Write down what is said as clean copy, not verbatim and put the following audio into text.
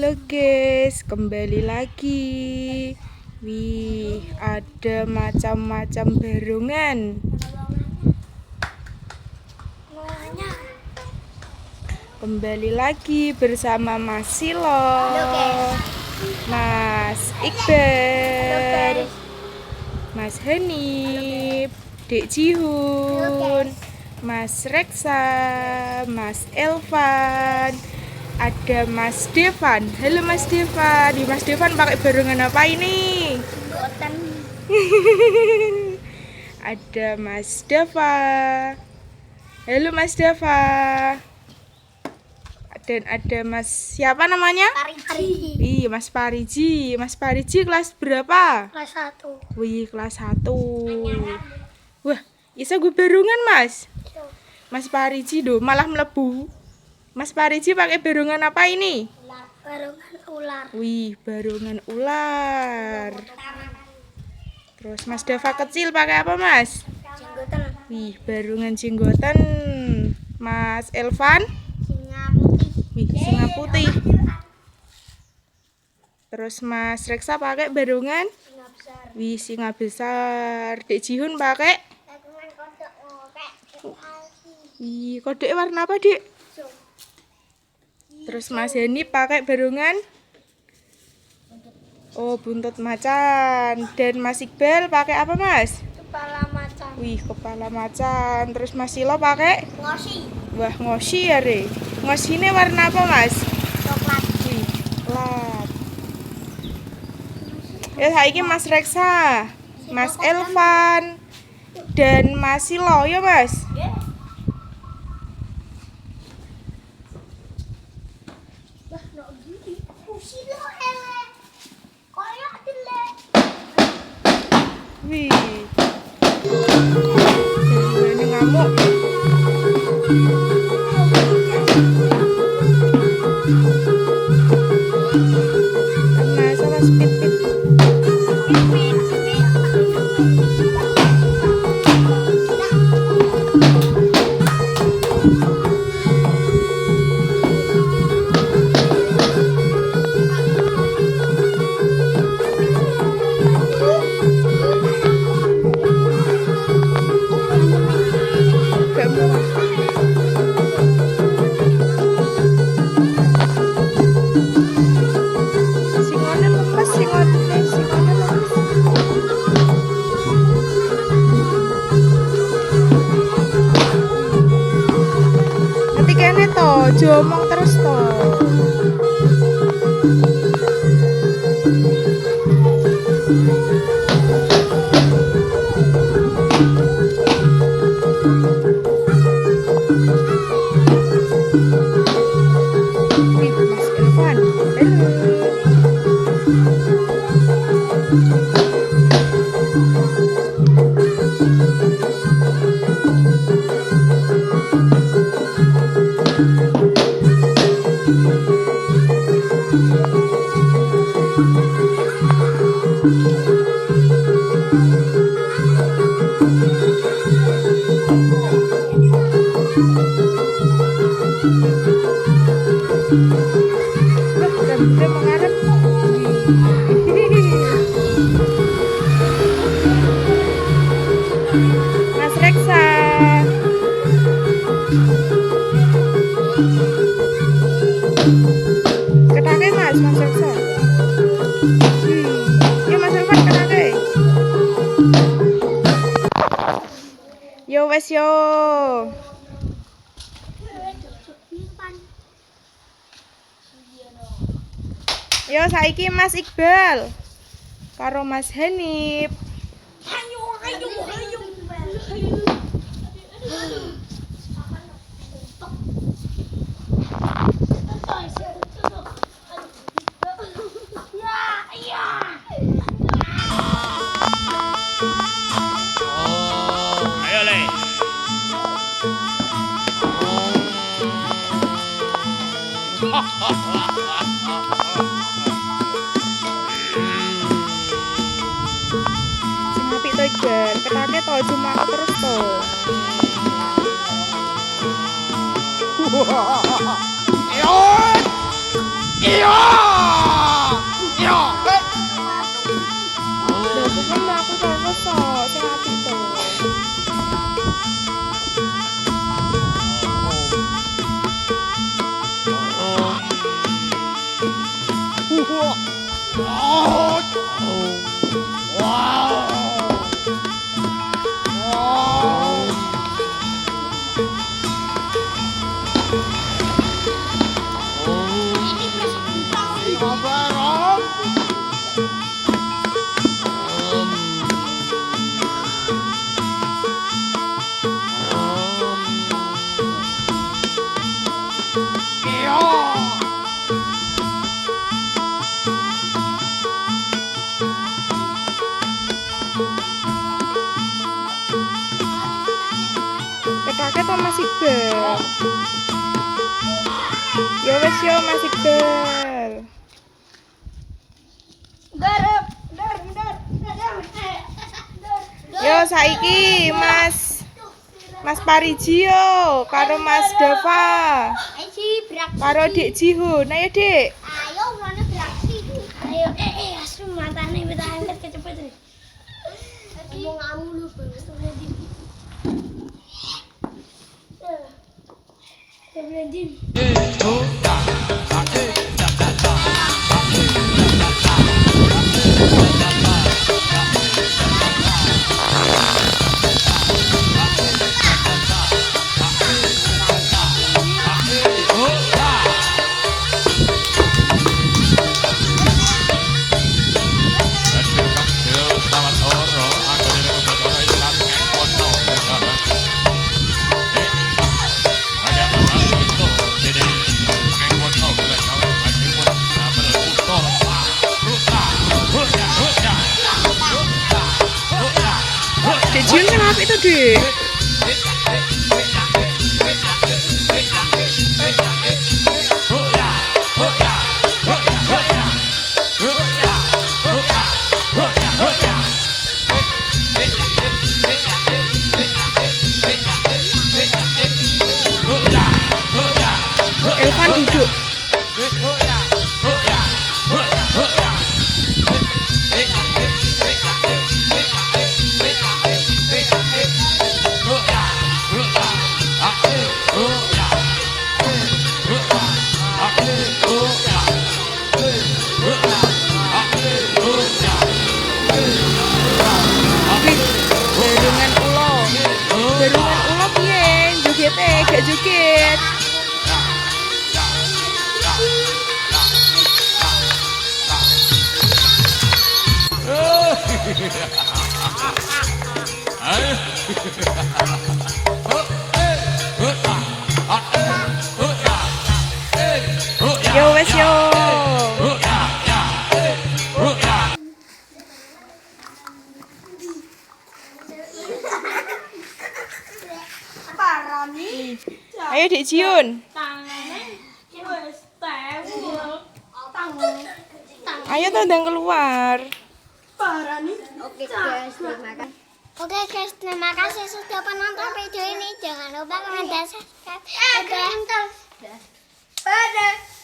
Halo guys, kembali lagi. Wih, ada macam-macam barungan. Kembali lagi bersama Mas Silo, Mas Iqbal, Mas Hanif, Dek Jihun, Mas Reksa, Mas Elvan, ada Mas Devan. Halo Mas Devan. Di Mas Devan pakai barungan apa ini? Ada Mas Dava. Halo Mas Dava. Dan ada Mas siapa namanya? Pariji. Iya, Mas Pariji. Mas Pariji kelas berapa? Kelas 1. Wih, kelas 1. Wah, bisa gue barungan, Mas? Mas Pariji do malah melebu. Mas Pariji pakai barungan apa ini? Barungan ular. Wih, barungan ular. Terus Mas Dava kecil pakai apa, Mas? Jenggotan. Wih, barungan jenggotan. Mas Elvan? Singa putih. Wih, singa putih. Terus Mas Reksa pakai barungan? Singa besar. Wih, singa besar. Dek Jihun pakai? Barungan kodok kayak Wih, kodoknya warna apa, Dek? Terus Mas Hanif pakai barungan? Oh, buntut macan. Dan Mas Iqbal pakai apa, Mas? kepala macan. Wih, kepala macan. Terus Mas Silo pakai? Ngosi. Wah, ngosi ya, Re. Ngosine warna apa, Mas? Coklat. Wih, coklat. Ya, saiki Mas Reksa, Mas Elvan, dan Mas Silo, ya, Mas? Lah, nok gini. Kusi lo ele. Koyo dile. Wih. Ini ngamuk. Karena sama speed. Gak muat. Singone lemes, singone lemes. Nanti kene to, jomong terus to. Wih, Mas Elvan. Halo. Loh, rambutnya mengarep. Mas Reksa. Ketake Mas Reksa. Yo Mas Elvan ketake. Yo wes yo. Yo saiki Mas Iqbal karo Mas Hanif. Ayo. Ayo le. Sing apik to Iqbal, ketake to cuma terus to. Iyo! Iyo! Mas Iqbal. Yo wes yo Mas Iqbal. Yo saiki Mas Pariji yo karo Mas Dava. Karo Dik Jihun. Ayo Dik. Ayo, mana beraksi. Ayo, asu matane wis angkat kecepet. Ngomong kamu lu bagus berhenti. Berhenti. Dik Jihun kenapa itu Dik? Elvan duduk. Berungan ulo. Berungan ulo piye? Jogete gak joget. Yo wes yo. Parani. Ayo Dik Jihun. Tangane wis tewel. Tangan. Ayo tandang keluar. Parani. Oke guys, terima kasih sudah menonton video ini. Jangan lupa komen dan subscribe. Dadah.